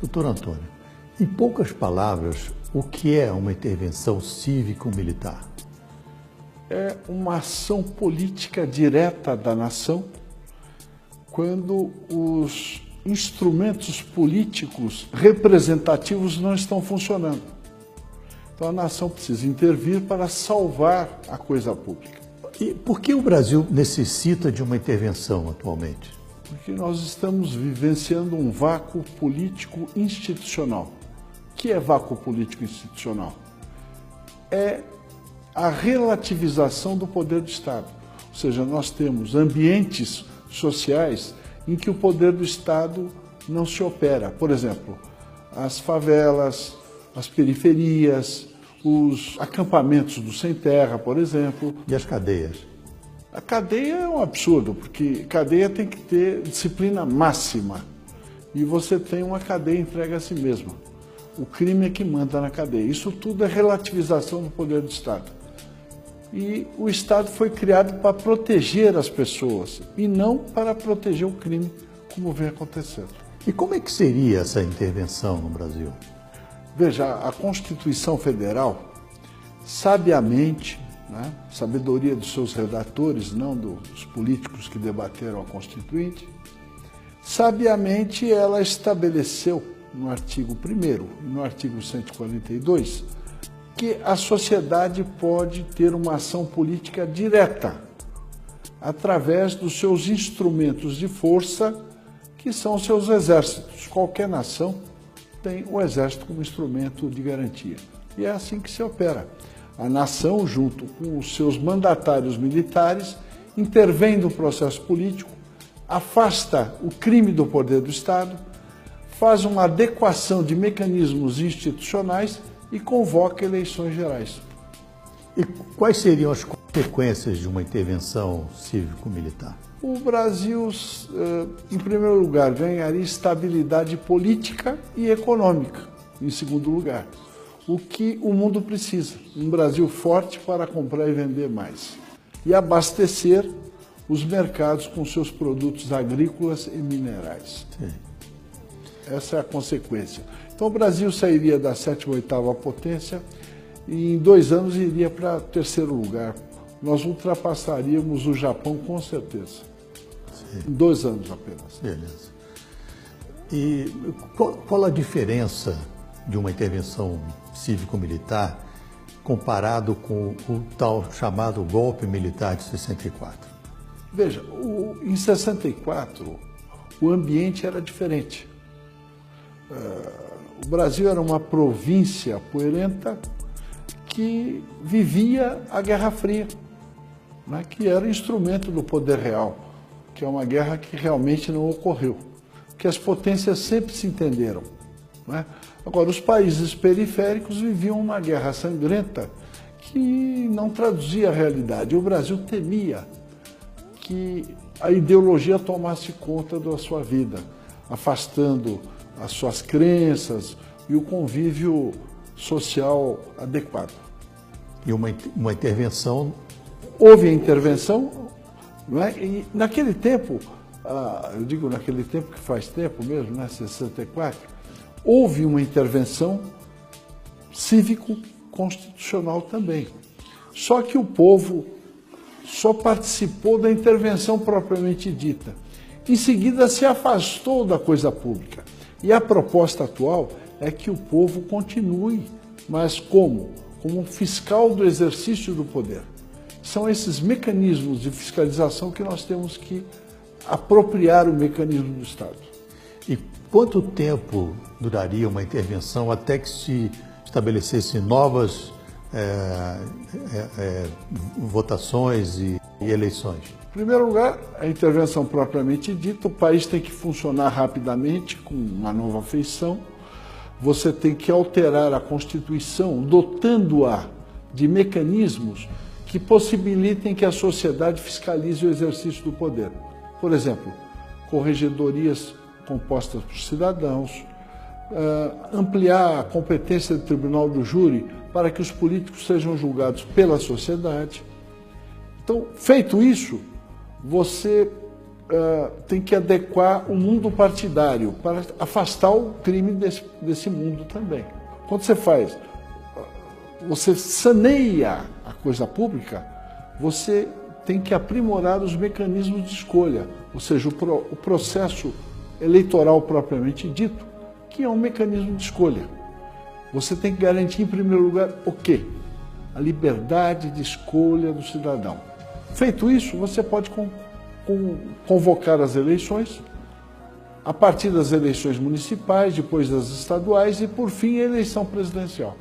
Doutor Antônio, em poucas palavras, o que é uma intervenção cívico-militar? É uma ação política direta da nação quando os instrumentos políticos representativos não estão funcionando. Então a nação precisa intervir para salvar a coisa pública. E por que o Brasil necessita de uma intervenção atualmente? Porque nós estamos vivenciando um vácuo político institucional. O que é vácuo político institucional? É a relativização do poder do Estado. Ou seja, nós temos ambientes sociais em que o poder do Estado não se opera. Por exemplo, as favelas, as periferias, os acampamentos do sem terra, por exemplo. E as cadeias? A cadeia é um absurdo, porque cadeia tem que ter disciplina máxima. E você tem uma cadeia entregue a si mesma. O crime é que manda na cadeia. Isso tudo é relativização do poder do Estado. E o Estado foi criado para proteger as pessoas e não para proteger o crime, como vem acontecendo. E como é que seria essa intervenção no Brasil? Veja, a Constituição Federal, sabiamente, sabedoria dos seus redatores, não dos políticos que debateram a Constituinte, sabiamente ela estabeleceu no artigo 1º e no artigo 142 que a sociedade pode ter uma ação política direta através dos seus instrumentos de força, que são os seus exércitos. Qualquer nação tem o exército como instrumento de garantia. E é assim que se opera. A nação, junto com os seus mandatários militares, intervém no processo político, afasta o crime do poder do Estado, faz uma adequação de mecanismos institucionais e convoca eleições gerais. E quais seriam as consequências de uma intervenção cívico-militar? O Brasil, em primeiro lugar, ganharia estabilidade política e econômica, em segundo lugar. O que o mundo precisa, um Brasil forte para comprar e vender mais. E abastecer os mercados com seus produtos agrícolas e minerais. Sim. Essa é a consequência. Então o Brasil sairia da 7ª ou 8ª potência e em 2 anos iria para 3º lugar. Nós ultrapassaríamos o Japão com certeza. Sim. Em 2 anos apenas. Beleza. E qual a diferença de uma intervenção cívico-militar comparado com o tal chamado golpe militar de 64? Veja, em 64 o ambiente era diferente. O Brasil era uma província poeirenta que vivia a Guerra Fria, que era instrumento do poder real, que é uma guerra que realmente não ocorreu, que as potências sempre se entenderam. Agora, os países periféricos viviam uma guerra sangrenta que não traduzia a realidade. O Brasil temia que a ideologia tomasse conta da sua vida, afastando as suas crenças e o convívio social adequado. E uma intervenção? Houve a intervenção, e naquele tempo, eu digo naquele tempo que faz tempo mesmo, 64, houve uma intervenção cívico-constitucional também. Só que o povo só participou da intervenção propriamente dita. Em seguida se afastou da coisa pública. E a proposta atual é que o povo continue, mas como? Como fiscal do exercício do poder. São esses mecanismos de fiscalização que nós temos que apropriar o mecanismo do Estado. E quanto tempo duraria uma intervenção até que se estabelecessem novas votações e eleições? Em primeiro lugar, a intervenção propriamente dita, o país tem que funcionar rapidamente, com uma nova feição. Você tem que alterar a Constituição, dotando-a de mecanismos que possibilitem que a sociedade fiscalize o exercício do poder. Por exemplo, corregedorias compostas por cidadãos, ampliar a competência do Tribunal do Júri para que os políticos sejam julgados pela sociedade. Então, feito isso, você tem que adequar o mundo partidário para afastar o crime desse mundo também. Quando você saneia a coisa pública, você tem que aprimorar os mecanismos de escolha, ou seja, o processo eleitoral propriamente dito, que é um mecanismo de escolha. Você tem que garantir, em primeiro lugar, o quê? A liberdade de escolha do cidadão. Feito isso, você pode convocar as eleições, a partir das eleições municipais, depois das estaduais e, por fim, a eleição presidencial.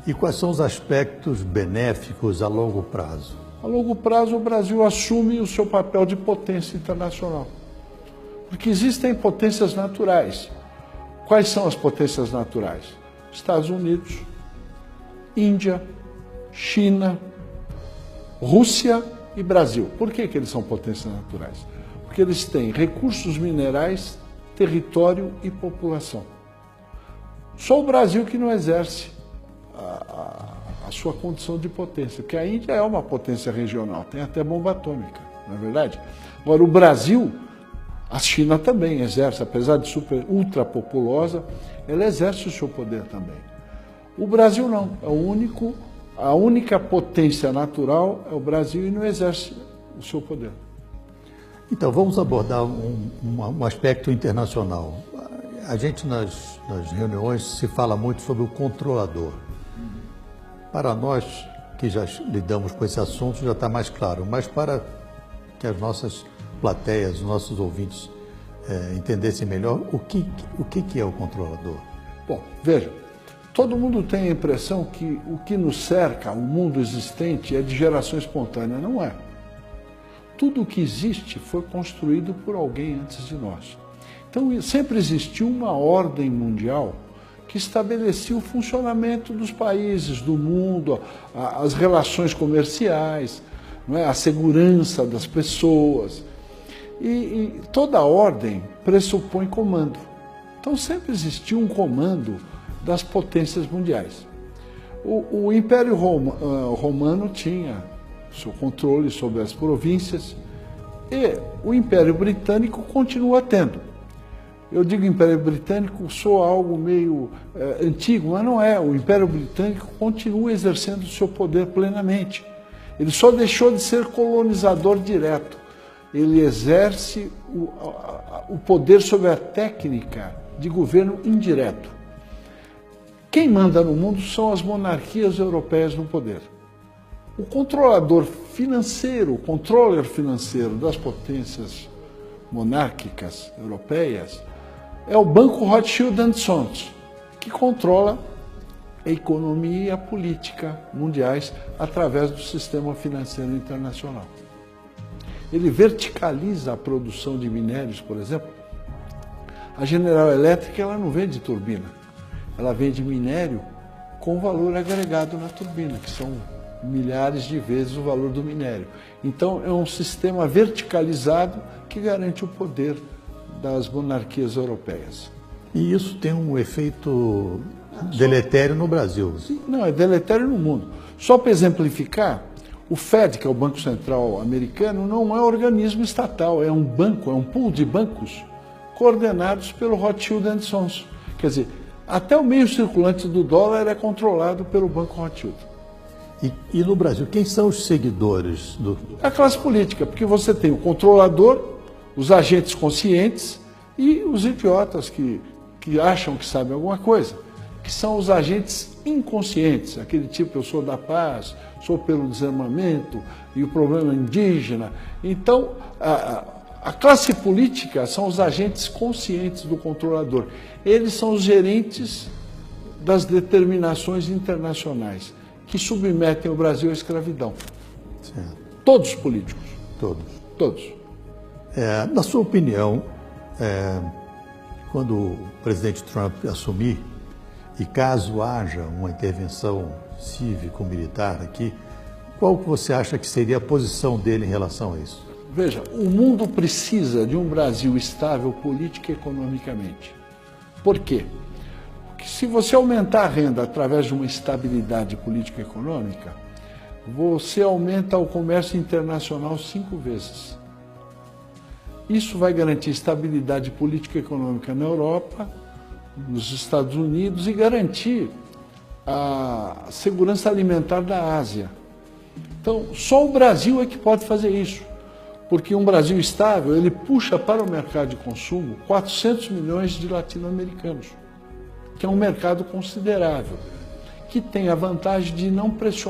E quais são os aspectos benéficos a longo prazo? A longo prazo, o Brasil assume o seu papel de potência internacional. Porque existem potências naturais. Quais são as potências naturais? Estados Unidos, Índia, China, Rússia e Brasil. Por que eles são potências naturais? Porque eles têm recursos minerais, território e população. Só o Brasil que não exerce a sua condição de potência, porque a Índia é uma potência regional, tem até bomba atômica, não é verdade? Agora, o Brasil, a China também exerce, apesar de ultra populosa, ela exerce o seu poder também. O Brasil não, a única potência natural é o Brasil e não exerce o seu poder. Então, vamos abordar um aspecto internacional. A gente, nas reuniões, se fala muito sobre o controlador. Para nós, que já lidamos com esse assunto, já está mais claro, mas para que as nossas plateias, os nossos ouvintes entendessem melhor, o que é o controlador? Bom, veja, todo mundo tem a impressão que o que nos cerca, o mundo existente, é de geração espontânea. Não é. Tudo o que existe foi construído por alguém antes de nós. Então, sempre existiu uma ordem mundial que estabelecia o funcionamento dos países, do mundo, as relações comerciais, não é? A segurança das pessoas. E toda ordem pressupõe comando. Então, sempre existiu um comando das potências mundiais. O Império Romano tinha seu controle sobre as províncias e o Império Britânico continua tendo. Eu digo Império Britânico, soa algo meio antigo, mas não é. O Império Britânico continua exercendo o seu poder plenamente. Ele só deixou de ser colonizador direto. Ele exerce o poder sobre a técnica de governo indireto. Quem manda no mundo são as monarquias europeias no poder. O controlador financeiro, o controller financeiro das potências monárquicas europeias é o Banco Rothschild & Sons, que controla a economia e a política mundiais através do sistema financeiro internacional. Ele verticaliza a produção de minérios, por exemplo. A General Electric ela não vende turbina, ela vende minério com valor agregado na turbina, que são milhares de vezes o valor do minério. Então, é um sistema verticalizado que garante o poder das monarquias europeias. E isso tem um efeito deletério no Brasil? Não, é deletério no mundo. Só para exemplificar, o Fed, que é o Banco Central americano, não é um organismo estatal, é um banco, é um pool de bancos coordenados pelo Rothschild & Sons. Quer dizer, até o meio circulante do dólar é controlado pelo Banco Rothschild. E no Brasil, quem são os seguidores do... A classe política, porque você tem o controlador, os agentes conscientes e os idiotas que acham que sabem alguma coisa, que são os agentes inconscientes, aquele tipo, eu sou da paz, sou pelo desarmamento e o problema indígena. Então, a classe política são os agentes conscientes do controlador. Eles são os gerentes das determinações internacionais que submetem o Brasil à escravidão. Certo. Todos os políticos. Todos. Na sua opinião, quando o presidente Trump assumir, e caso haja uma intervenção cívico-militar aqui, qual que você acha que seria a posição dele em relação a isso? Veja, o mundo precisa de um Brasil estável política e economicamente. Por quê? Porque se você aumentar a renda através de uma estabilidade política e econômica, você aumenta o comércio internacional 5 vezes. Isso vai garantir estabilidade política e econômica na Europa, nos Estados Unidos e garantir a segurança alimentar da Ásia. Então, só o Brasil é que pode fazer isso, porque um Brasil estável, ele puxa para o mercado de consumo 400 milhões de latino-americanos, que é um mercado considerável, que tem a vantagem de não pressionar